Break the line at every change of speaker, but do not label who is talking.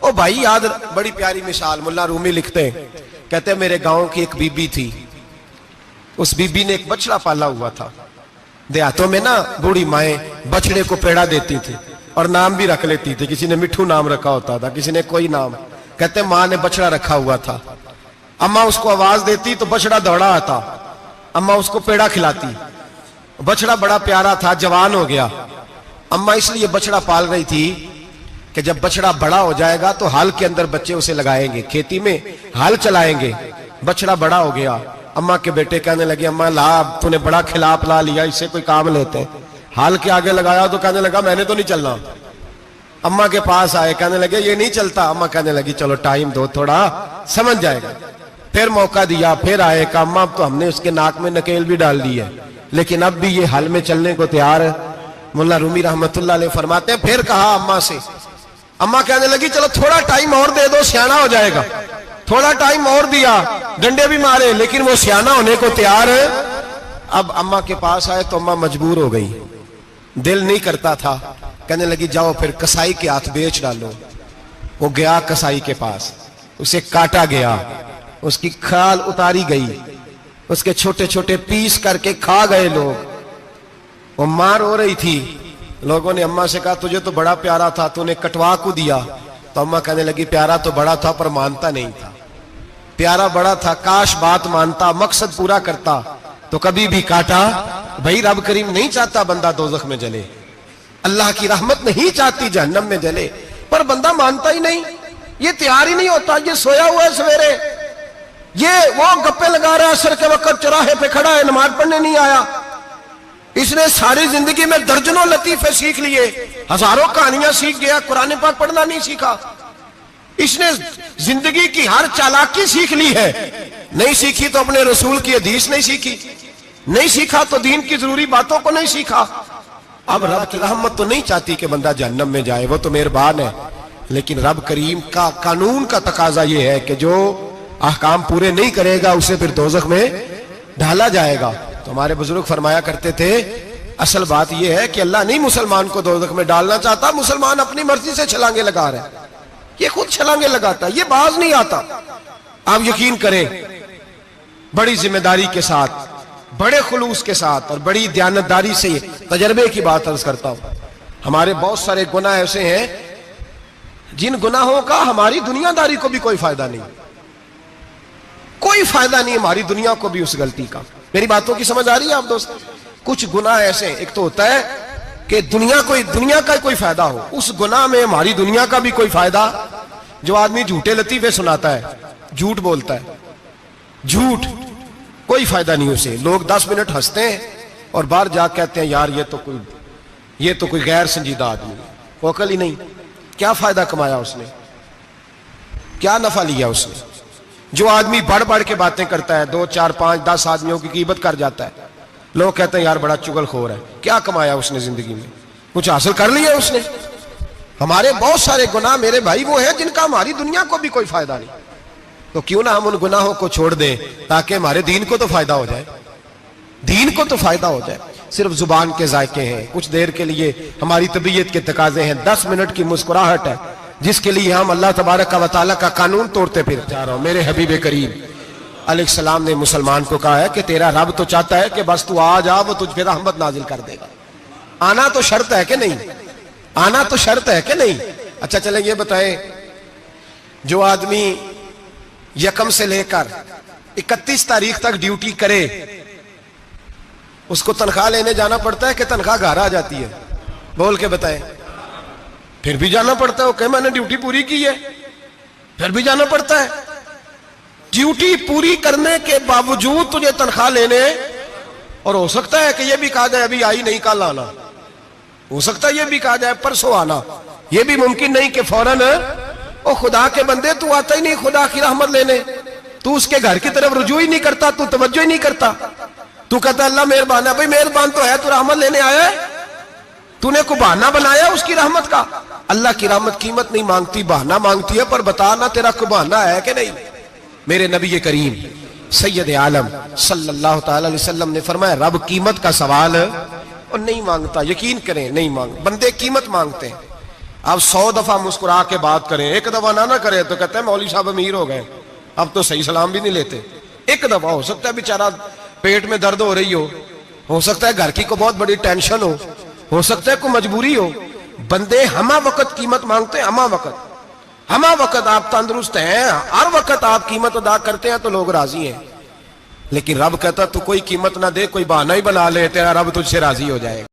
او بھائی یاد، بڑی پیاری مثال ملا رومی لکھتے ہیں، کہتے ہیں میرے گاؤں کی ایک بی بی تھی، اس بی بی نے ایک بچڑا پالا ہوا تھا۔ دیہاتوں میں نا بوڑھی مائیں بچڑے کو پیڑا دیتی تھی اور نام بھی رکھ لیتی تھی، کسی نے مٹھو نام رکھا ہوتا تھا، کسی نے کوئی نام۔ کہتے ہیں ماں نے بچڑا رکھا ہوا تھا، اماں اس کو آواز دیتی تو بچڑا دوڑا آتا، اماں اس کو پیڑا کھلاتی، بچڑا بڑا پیارا تھا، جوان ہو گیا۔ اماں اس لیے بچڑا پال رہی تھی کہ جب بچڑا بڑا ہو جائے گا تو ہل کے اندر بچے اسے لگائیں گے، کھیتی میں ہل چلائیں گے۔ بچڑا بڑا ہو گیا، اماں کے بیٹے کہنے لگے اماں لا، تو نے بڑا کھلا پلا لیا، اس سے کوئی کام لیتے ہیں۔ ہل کے آگے لگایا تو کہنے لگا میں نے تو نہیں چلنا۔ اماں کے پاس آئے، کہنے لگے یہ نہیں چلتا۔ اماں کہنے لگی چلو ٹائم دو تھوڑا، سمجھ جائے گا۔ پھر موقع دیا، پھر آئے، کہا اماں اب تو ہم نے اس کے ناک میں نکیل بھی ڈال دی ہے لیکن اب بھی یہ ہل میں چلنے کو تیار ہے۔ مولا رومی رحمت اللہ علیہ فرماتے ہیں پھر کہا اماں سے، اماں کہنے لگی چلو تھوڑا ٹائم اور دے دو، سیانا ہو جائے گا۔ تھوڑا ٹائم اور دیا، ڈنڈے بھی مارے لیکن وہ سیانا ہونے کو تیار ہے۔ اب اماں کے پاس آئے تو اماں مجبور ہو گئی، دل نہیں کرتا تھا، کہنے لگی جاؤ پھر کسائی کے ہاتھ بیچ ڈالو۔ وہ گیا کسائی کے پاس، اسے کاٹا گیا، اس کی کھال اتاری گئی، اس کے چھوٹے چھوٹے پیس کر کے کھا گئے لوگ۔ وہ مار ہو رہی تھی، لوگوں نے اماں سے کہا تجھے تو بڑا پیارا تھا، تو نے کٹوا کو دیا۔ تو اماں کہنے لگی پیارا تو بڑا تھا پر مانتا نہیں تھا، پیارا بڑا تھا، کاش بات مانتا، مقصد پورا کرتا تو کبھی بھی کاٹا۔ بھائی رب کریم نہیں چاہتا بندہ دوزخ میں جلے، اللہ کی رحمت نہیں چاہتی جہنم میں جلے، پر بندہ مانتا ہی نہیں، یہ تیار ہی نہیں ہوتا۔ یہ سویا ہوا ہے سویرے، یہ وہ گپے لگا رہا ہے عصر کے وقت، چوراہے پہ کھڑا ہے، نماز پڑھنے نہیں آیا۔ اس نے ساری زندگی میں درجنوں لطیفے سیکھ لیے، ہزاروں کہانیاں سیکھ گیا، قرآن پاک پڑھنا نہیں سیکھا۔ اس نے زندگی کی ہر چالاکی سیکھ لی ہے، نہیں سیکھی تو اپنے رسول کی حدیث نہیں سیکھی، نہیں سیکھا تو دین کی ضروری باتوں کو نہیں سیکھا۔ اب رب کی رحمت تو نہیں چاہتی کہ بندہ جہنم میں جائے، وہ تو مہربان ہے، لیکن رب کریم کا قانون کا تقاضا یہ ہے کہ جو احکام پورے نہیں کرے گا اسے پھر دوزخ میں ڈالا جائے گا۔ تو ہمارے بزرگ فرمایا کرتے تھے اصل بات یہ ہے کہ اللہ نہیں مسلمان کو دوزخ میں ڈالنا چاہتا، مسلمان اپنی مرضی سے چھلانگے لگا رہے ہیں، یہ خود چھلانگے لگاتا ہے، یہ باز نہیں آتا۔ آپ یقین کریں بڑی ذمہ داری کے ساتھ، بڑے خلوص کے ساتھ اور بڑی دیانتداری سے تجربے کی بات عرض کرتا ہوں، ہمارے بہت سارے گناہ ایسے ہیں جن گناہوں کا ہماری دنیا داری کو بھی کوئی فائدہ نہیں، کوئی فائدہ نہیں ہماری دنیا کو بھی اس غلطی کا۔ میری باتوں کی سمجھ آ رہی ہے آپ دوست؟ کچھ گناہ ایسے ہیں، ایک تو ہوتا ہے کہ دنیا کا کوئی فائدہ ہو، اس گناہ میں ہماری دنیا کا بھی کوئی فائدہ۔ جو آدمی جھوٹے لطیفے سناتا ہے، جھوٹ بولتا ہے، جھوٹ کوئی فائدہ نہیں اسے، لوگ 10 منٹ ہنستے ہیں اور باہر جا کہتے ہیں یار یہ تو کوئی غیر سنجیدہ آدمی ہے، وہ عقل ہی نہیں۔ کیا فائدہ کمایا اس نے، کیا نفع لیا اس نے؟ جو آدمی بڑھ بڑھ کے باتیں کرتا ہے، 2 4 5 10 آدمیوں کی غیبت کر جاتا ہے، لوگ کہتے ہیں یار بڑا چغل خور ہے، کیا کمایا اس نے زندگی میں؟ کچھ حاصل کر لیا اس نے؟ ہمارے بہت سارے گناہ میرے بھائی وہ ہیں جن کا ہماری دنیا کو بھی کوئی فائدہ نہیں، تو کیوں نہ ہم ان گناہوں کو چھوڑ دیں تاکہ ہمارے دین کو تو فائدہ ہو جائے، دین کو تو فائدہ ہو جائے۔ صرف زبان کے ذائقے ہیں، کچھ دیر کے لیے ہماری طبیعت کے تقاضے ہیں، 10 منٹ کی مسکراہٹ ہے جس کے لیے ہم اللہ تبارک و تعالیٰ کا قانون توڑتے پھر جا رہا ہوں۔ میرے حبیب کریم علیہ السلام نے مسلمان کو کہا ہے کہ تیرا رب تو چاہتا ہے کہ بس تو آ جا، وہ تجھ پہ رحمت نازل کر دے گا۔ آنا تو شرط ہے کہ نہیں؟ آنا تو شرط ہے کہ نہیں؟ اچھا چلیں یہ بتائیں، جو آدمی 1 سے لے کر 31 تاریخ تک ڈیوٹی کرے اس کو تنخواہ لینے جانا پڑتا ہے کہ تنخواہ گھر آ جاتی ہے؟ بول کے بتائیں۔ پھر بھی جانا پڑتا ہے، کہ میں نے ڈیوٹی پوری کی ہے، پھر بھی جانا پڑتا ہے۔ ڈیوٹی پوری کرنے کے باوجود تجھے تنخواہ لینے، اور ہو سکتا ہے کہ یہ بھی کہا جائے ابھی آئی نہیں کل آنا، ہو سکتا ہے یہ بھی کہا جائے پرسوں آنا، یہ بھی ممکن نہیں کہ فوراً او خدا کے بندے تو آتا ہی نہیں خدا کی رحمت لینے، تو اس کے گھر کی طرف رجوع ہی نہیں کرتا، تو توجہ ہی نہیں کرتا، تو کہتا اللہ مہربان ہے۔ بھائی مہربان تو ہے، تو رحمت لینے آیا ہے، تو نے کو بہانہ بنایا اس کی رحمت کا؟ اللہ کی رحمت قیمت نہیں مانگتی، بہانہ مانگتی ہے، پر بتا نا تیرا کو بہانہ ہے کہ نہیں؟ میرے نبی کریم سید عالم صلی اللہ تعالی علیہ وسلم نے فرمایا رب قیمت کا سوال اور نہیں مانگتا، یقین کریں نہیں مانگ، بندے قیمت مانگتے ہیں، اب 100 دفعہ مسکرا کے بات کریں، ایک دفعہ نہ کرے تو کہتے ہیں مولوی صاحب امیر ہو گئے، اب تو صحیح سلام بھی نہیں لیتے۔ ایک دفعہ ہو سکتا ہے بیچارہ پیٹ میں درد ہو رہی ہو سکتا ہے گھر کی کو بہت بڑی ٹینشن ہو سکتا ہے کوئی مجبوری ہو، بندے ہمہ وقت قیمت مانگتے ہیں، ہمہ وقت آپ تندرست ہیں، ہر وقت آپ قیمت ادا کرتے ہیں تو لوگ راضی ہیں، لیکن رب کہتا تو کوئی قیمت نہ دے، کوئی بہانہ ہی بنا لے، تیرا رب تجھ سے راضی ہو جائے گا۔